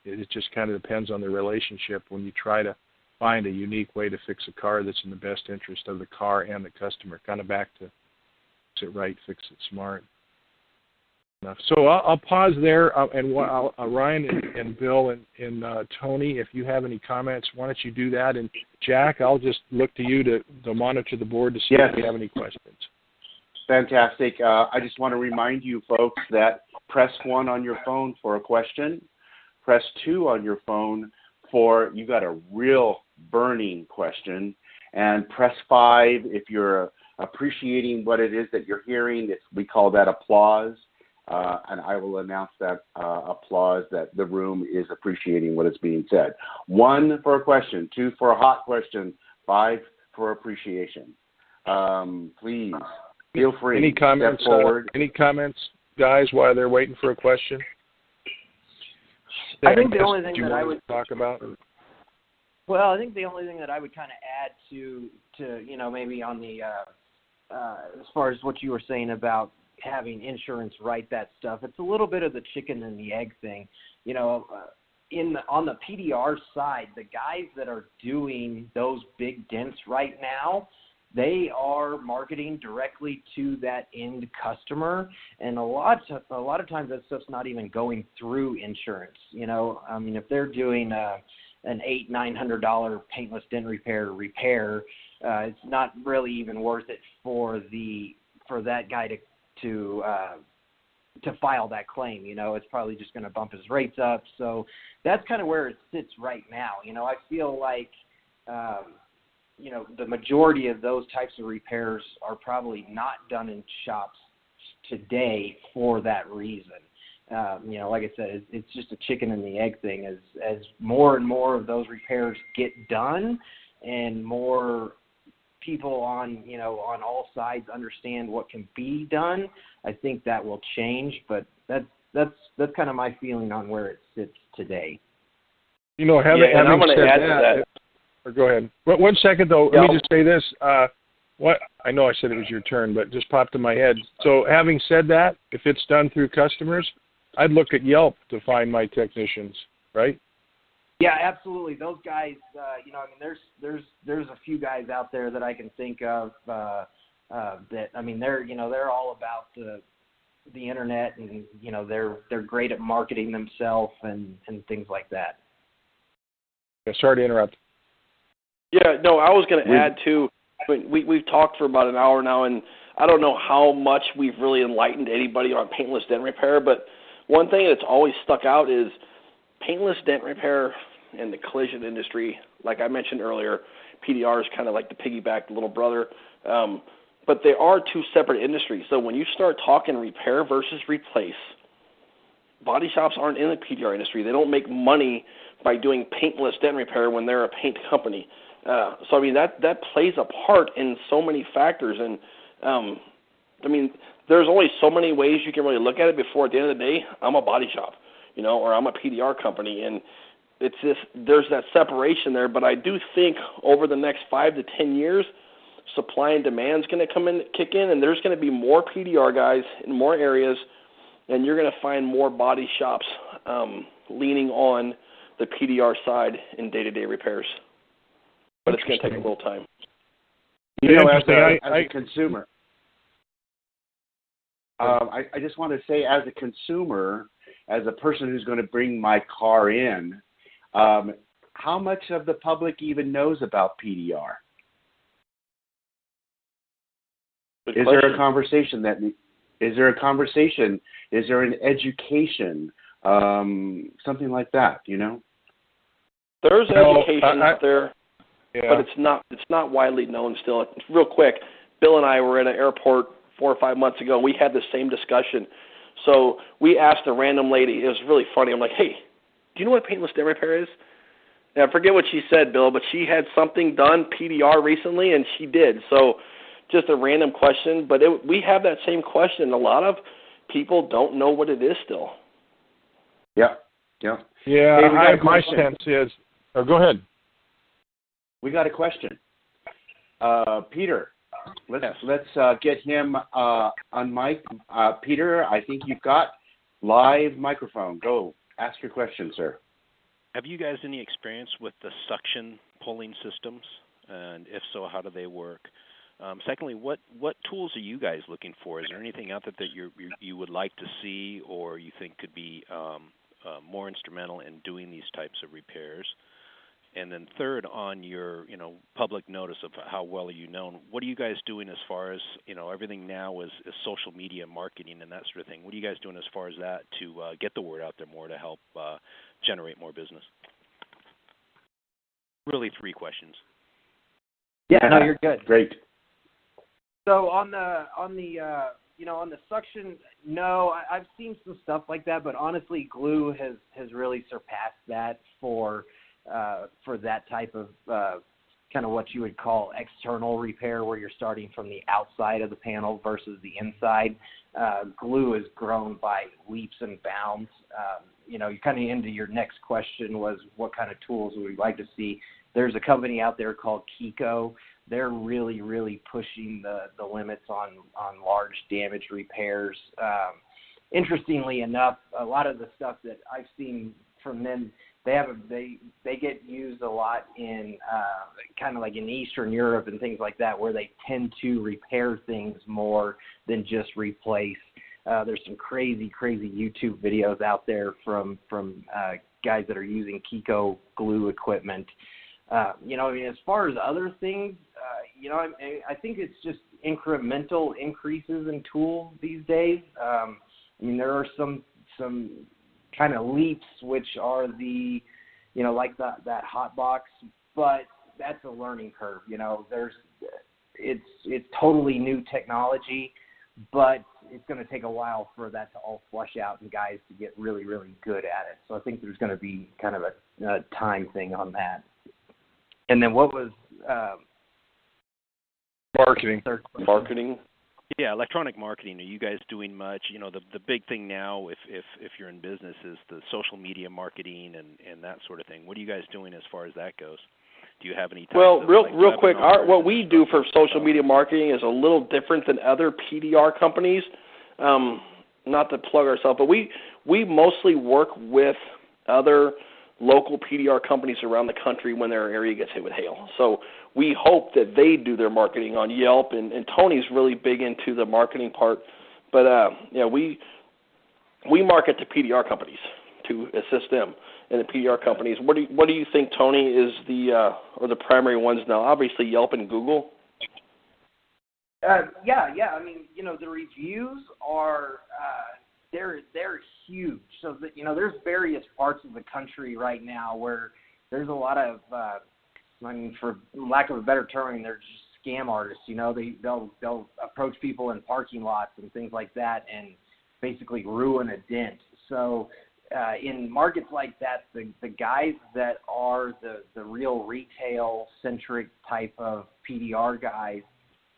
it just kind of depends on the relationship when you try to find a unique way to fix a car that's in the best interest of the car and the customer. Kind of back to it right, fix it smart. So I'll pause there, and Ryan and Bill and Tony, if you have any comments, why don't you do that? And Jack, I'll just look to you to monitor the board to see if you have any questions. Fantastic. I just want to remind you folks that press 1 on your phone for a question, press 2 on your phone for you got a real burning question, and press 5 if you're appreciating what it is that you're hearing. We call that applause, and I will announce that applause that the room is appreciating what is being said. 1 for a question, 2 for a hot question, 5 for appreciation. Please feel free. Any comments? Step forward. Any comments, guys, while they're waiting for a question? I think the only thing that I would talk about. Well, I think the only thing that I would kind of add to maybe on the as far as what you were saying about having insurance write that stuff, it's a little bit of the chicken and the egg thing. On the PDR side, the guys that are doing those big dents right now, they are marketing directly to that end customer, and a lot of times that stuff's not even going through insurance. If they're doing an $800-900 paintless dent repair, it's not really even worth it for that guy to file that claim. It's probably just going to bump his rates up. So that's kind of where it sits right now. I feel like the majority of those types of repairs are probably not done in shops today for that reason. Like I said, it's just a chicken and the egg thing. As more and more of those repairs get done, and more people on all sides understand what can be done, I think that will change. But that's kind of my feeling on where it sits today. I'm going to add to that. Or go ahead. But 1 second though, let me just say this. what I know I said it was your turn, but it just popped in my head. So having said that, if it's done through customers, I'd look at Yelp to find my technicians, right? Yeah, absolutely. Those guys, you know, I mean, there's a few guys out there that I can think of that, I mean, they're all about the internet, and you know, they're great at marketing themselves and things like that. Yeah, sorry to interrupt. Yeah, no, I was going to add too. We've talked for about an hour now, and I don't know how much we've really enlightened anybody on paintless dent repair, but one thing that's always stuck out is paintless dent repair in the collision industry. Like I mentioned earlier, PDR is kind of like the piggyback little brother, but they are two separate industries. So when you start talking repair versus replace, body shops aren't in the PDR industry. They don't make money by doing paintless dent repair when they're a paint company. So I mean that plays a part in so many factors, and I mean there's only so many ways you can really look at it before at the end of the day I'm a body shop, you know, or I'm a PDR company, and it's just there's that separation there. But I do think over the next 5 to 10 years, supply and demand is going to kick in, and there's going to be more PDR guys in more areas, and you're going to find more body shops leaning on the PDR side in day-to-day repairs. But it's going to take a little time. You know, as a consumer, I just want to say, as a consumer, as a person who's going to bring my car in, how much of the public even knows about PDR? Is there a conversation is there a conversation? Is there an education? Something like that, you know? There's education out there. Yeah. But it's not widely known still. Real quick, Bill and I were at an airport 4 or 5 months ago, and we had the same discussion. So we asked a random lady. It was really funny. I'm like, hey, do you know what paintless dent repair is? And I forget what she said, Bill, but she had something done, PDR, recently, and she did. So just a random question. But we have that same question. A lot of people don't know what it is still. Yeah. Yeah, Hey, my sense is – go ahead. We got a question. Peter, let's get him on mic. Peter, I think you've got live microphone. Go. Ask your question, sir. Have you guys any experience with the suction pulling systems? And if so, how do they work? Secondly, what tools are you guys looking for? Is there anything out there that you would like to see or you think could be more instrumental in doing these types of repairs? And then third, on your, public notice of how well are you known, what are you guys doing as far as, everything now is social media marketing and that sort of thing. What are you guys doing as far as that to get the word out there more to help generate more business? Really 3 questions. Yeah, no, you're good. Great. So on the suction, no, I've seen some stuff like that, but honestly, glue has really surpassed that for that type of kind of what you would call external repair, where you're starting from the outside of the panel versus the inside. Glue has grown by leaps and bounds. You're kind of into your next question was what kind of tools would we like to see. There's a company out there called Kiko. They're really, really pushing the limits on large damage repairs. Interestingly enough, a lot of the stuff that I've seen from them, they get used a lot in kind of like in Eastern Europe and things like that, where they tend to repair things more than just replace. There's some crazy YouTube videos out there from guys that are using Kiko glue equipment. As far as other things, I think it's just incremental increases in tools these days. There are some kind of leaps, which are the, like that hot box, but that's a learning curve. It's totally new technology, but it's going to take a while for that to all flush out and guys to get really, really good at it. So I think there's going to be kind of a time thing on that. And then what was marketing? Yeah, electronic marketing. Are you guys doing much? The big thing now, if you're in business, is the social media marketing and that sort of thing. What are you guys doing as far as that goes? Do you have any types Well, of, real quick, what we do for social stuff? media marketing is a little different than other PDR companies. Not to plug ourselves, but we mostly work with other local PDR companies around the country when their area gets hit with hail. So we hope that they do their marketing on Yelp, and Tony's really big into the marketing part. But we market to PDR companies to assist them. And the PDR companies, what do you think, Tony, is the primary ones now? Obviously, Yelp and Google. Yeah. I mean, the reviews are they're huge. So that there's various parts of the country right now where there's a lot of for lack of a better term, they're just scam artists. They'll approach people in parking lots and things like that and basically ruin a dent. So in markets like that, the guys that are the real retail-centric type of PDR guys,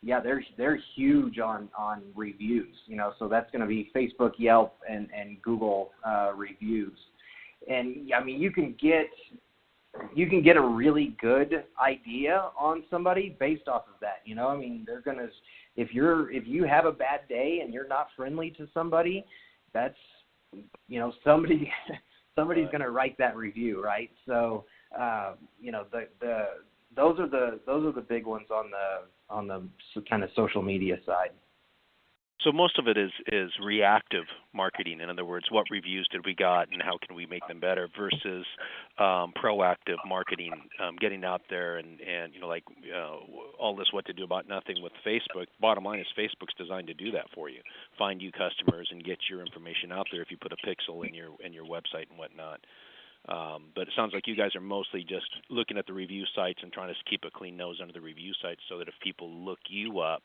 yeah, they're huge on reviews. So that's going to be Facebook, Yelp, and Google reviews. And I mean, you can get a really good idea on somebody based off of that. I mean, they're gonna if you have a bad day and you're not friendly to somebody, that's somebody's going to write that review, right? So, those are the big ones on the kind of social media side. So most of it is reactive marketing. In other words, what reviews did we got and how can we make them better versus proactive marketing, getting out there and all this what to do about nothing with Facebook. Bottom line is Facebook's designed to do that for you, find you customers and get your information out there if you put a pixel in your website and whatnot. But it sounds like you guys are mostly just looking at the review sites and trying to keep a clean nose under the review sites so that if people look you up,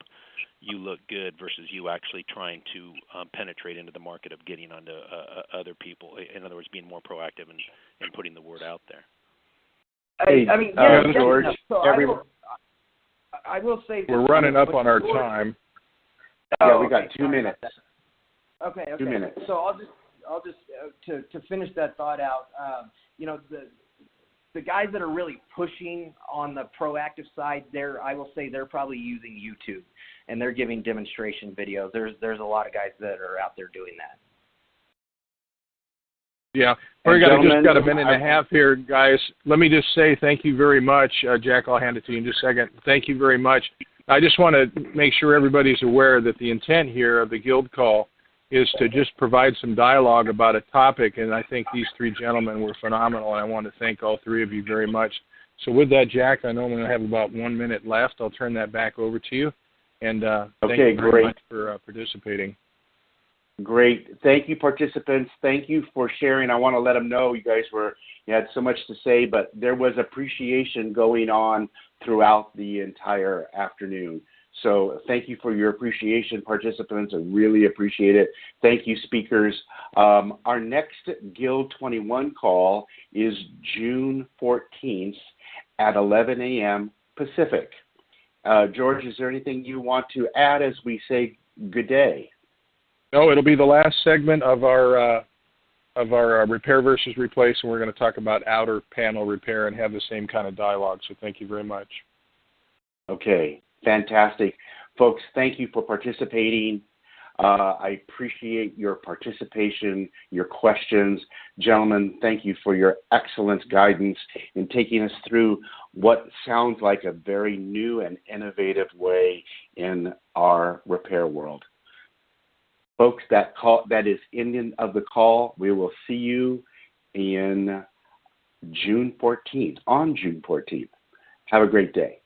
you look good versus you actually trying to penetrate into the market of getting onto other people. In other words, being more proactive and putting the word out there. I mean, yeah, George, so I will say we're running up on our time. Yeah, we got 2 minutes. Okay. 2 minutes. So I'll just to finish that thought out. The guys that are really pushing on the proactive side, I will say they're probably using YouTube and they're giving demonstration videos. There's a lot of guys that are out there doing that. Yeah, we just got a minute and a half here, guys. Let me just say thank you very much. Jack, I'll hand it to you in just a second. Thank you very much. I just want to make sure everybody's aware that the intent here of the Guild Call is to just provide some dialogue about a topic, and I think these three gentlemen were phenomenal, and I want to thank all three of you very much. So with that, Jack, I know I'm going to have about 1 minute left. I'll turn that back over to you, and thank you very much for participating. Great. Thank you, participants. Thank you for sharing. I want to let them know you guys you had so much to say, but there was appreciation going on throughout the entire afternoon. So thank you for your appreciation, participants. I really appreciate it. Thank you, speakers. Our next Guild 21 call is June 14th at 11 a.m. Pacific. George, is there anything you want to add as we say good day? No, it'll be the last segment of our repair versus replace, and we're going to talk about outer panel repair and have the same kind of dialogue. So thank you very much. Okay, fantastic. Folks, thank you for participating. I appreciate your participation, your questions. Gentlemen, thank you for your excellent guidance in taking us through what sounds like a very new and innovative way in our repair world. Folks, that is ending of the call. We will see you on June 14th. Have a great day.